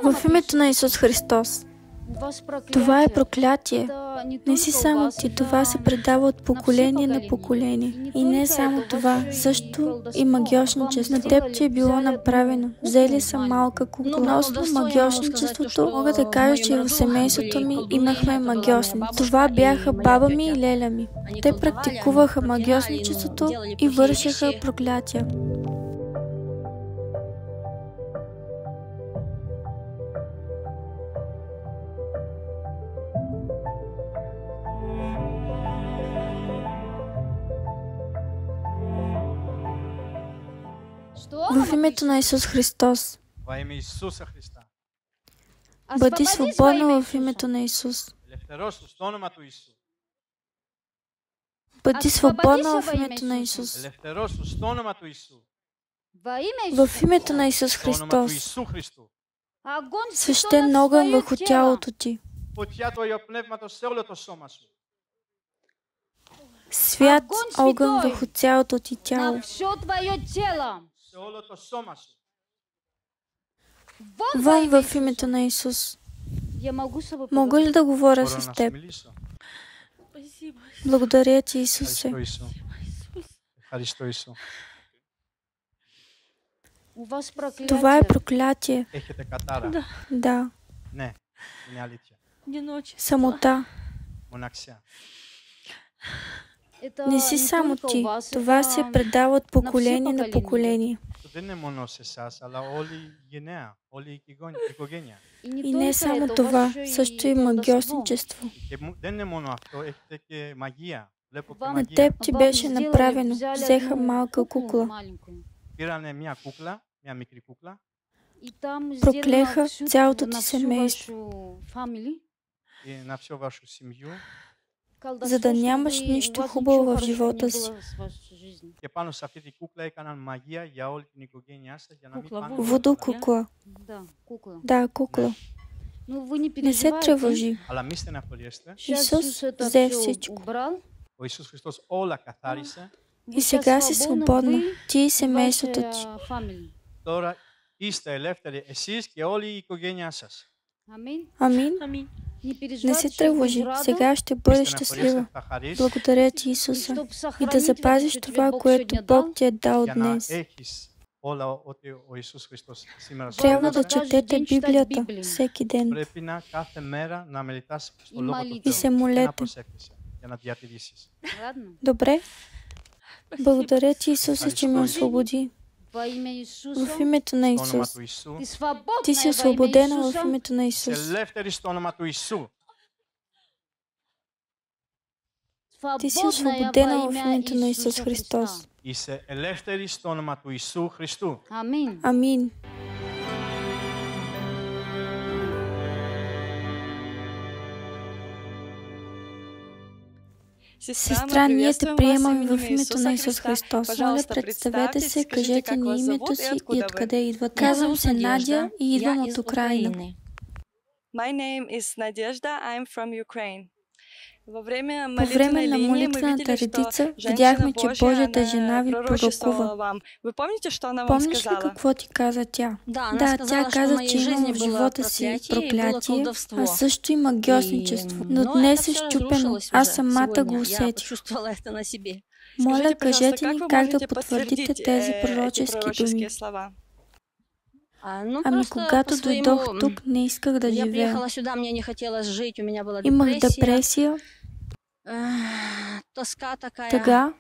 В името на Исус Христос. Това е проклятие. Не си само ти, това се предава от поколение на поколение. И не само това, също и магиошничество. На теб ти е било направено. Взели са малка кукла. Относно магиошничеството, мога да кажа, че в семейството ми имахме магиошници. Това бяха баба ми и леля ми. Те практикуваха магиошничеството и вършеха проклятия. В името на Исус Христос. Бъди свободна в името на Исус. Бъди свободна в името на Исус. В името на Исус Христос. Свещен огън върху тялото ти. Свят огън върху цялото ти тяло. Вън в името на Исус. Мога ли да говоря с теб? Благодаря ти, Исусе. Това е проклятие. Да. Самота. Не си само ти. Това се предава от поколение на поколение. И не само това, също и магиосничество. На теб ти беше направено. Взеха малка кукла. Проклеха цялото ти семейство, за да нямаш нищо хубаво в живота си. Вуду кукла. Да, кукла. Не се тревожи. Исус взе всичко. И сега си свободна, ти и семейството ти. Амин. Не се тревожи, сега ще бъдеш щастлива. Благодаря ти, Исуса, и да запазиш това, което Бог ти е дал днес. Трябва да четете Библията всеки ден и се молете. Добре? Благодаря ти, Исуса, че ме освободи. В името на Исус. Ти си освободена в името на Исус. Ти си освободена в името на Исус Христос. Амин. Сестра, ние те приемаме в името на Исус Христос. Моля, представете се, кажете ни името си и откъде идват. Казвам се Надя и идвам от Украина. My name is Nadezhda, I'm from Ukraine. По време на молитвената редица видяхме, че Божията жена ви пророкува. Помниш ли какво ти каза тя? Да, тя каза, че имам в живота си проклятие, а също и магиосничество. Но днес е счупено. Аз самата го усетих. Моля, кажете ни как да потвърдите тези пророчески думи. Ами когато дойдох тук, не исках да живея. Имах депресия, тъга,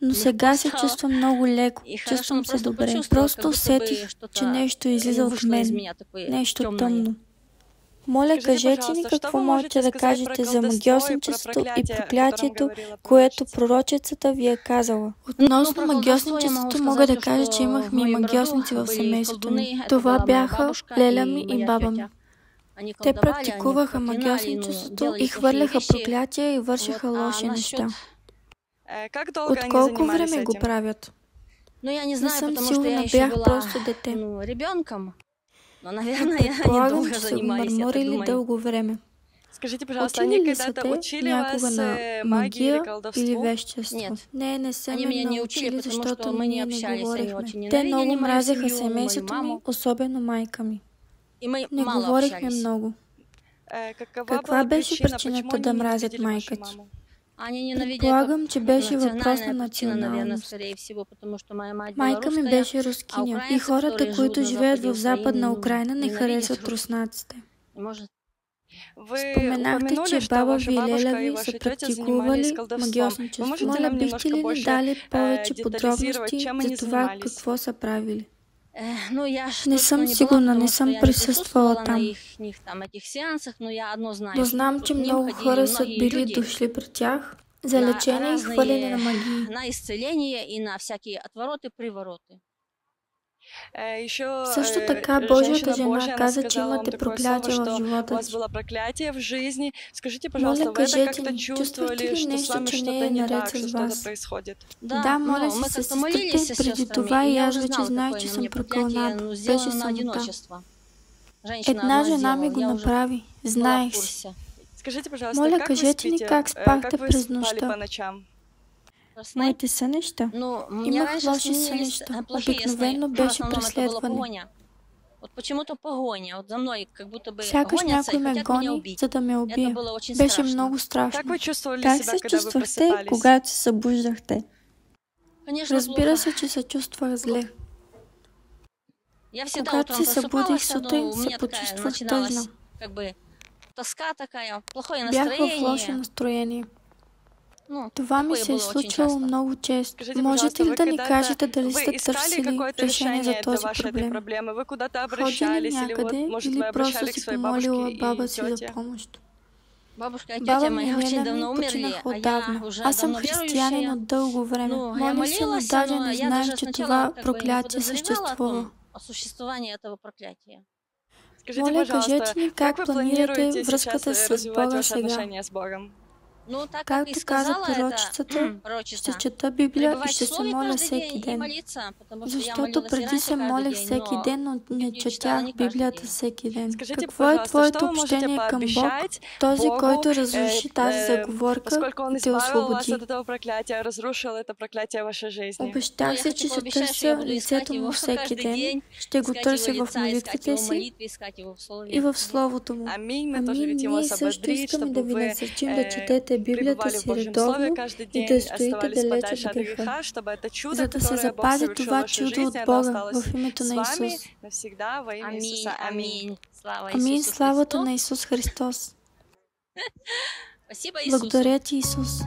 но сега се чувствам много леко, чувствам се добре. Просто усетих, че нещо излиза от мен, нещо тъмно. Моля, кажете ни какво можете да кажете за магиосничеството и проклятието, което пророчицата ви е казала. Относно магиосничеството мога да кажа, че имахме и магиосници в семейството ми. Това бяха леля ми и баба ми. Те практикуваха магиосничеството и хвърляха проклятия и вършиха лоши неща. От колко време го правят? Не съм сигурна, бях просто дете. Предполагам, че са го мърморили дълго време. Учили ли са те някога на магия или вещество? Не са ме научили, защото ние не говорихме. Те много мразеха семейството ми, особено майка ми. Не говорихме много. Каква беше причината да мразят майка ти? Предполагам, че беше въпрос на националност. Майка ми беше рускиня и хората, които живеят в Западна Украйна, не харесват руснаците. Споменахте, че баба ви и леля ви са практикували магиосничество. Моля, бихте ли ни дали повече подробности за това какво са правили? Не съм сигурна, не съм присъствала там. Но знам, че много хора са били дошли при тях за лечение и хвърляне на магии. На изцеление и на всякие отвороты, привороты. Също така Божията жена каза, че имате проклятие в живота си. Моля, кажете ни, чувствахте ли нещо, че не е наред с вас? Да, моля си се сестрите, преди това и аз вече знаех, че съм прокълната. Беше самота. Една жена ми го направи. Знаех си. Моля, кажете ни как спахте през нощта. Моите сънища? Имах лоши сънища. Обикновено беше преследване. Сякаш някой ме гони, за да ме убие. Беше много страшно. Как се чувствахте, когато се събуждахте? Разбира се, че се чувствах зле. Когато се събудих сутрин, се почувствах тъжна. Бях в лошо настроение. Това ми се е случвало много често. Можете ли да ни кажете дали сте търсили решение за този проблем? Ходили ли някъде или просто си помолила баба си за помощ? Баба ми и леля ми починаха отдавна. Аз съм християнин от дълго време. Моля се, но даже не знаем, че това проклятие съществува. Моля, кажете ни как планирате връзката с Бога сега. Както каза пророчицата, ще чета Библия и ще се моля всеки ден. Защото преди се молех всеки ден, но не четях Библията всеки ден. Какво е твоето общение към Бог, този, който разруши тази заговорка и те освободи? Обещах се, че ще търся лицето му всеки ден, ще го търся в молитвите си и в Словото му. Амин, ние също искаме да ви насърчим да четете Библията си редовно и да стоите далеч от греха, за да се запази това чудо от Бога в името на Исус. Амин, славата на Исус Христос. Благодаря ти, Исус.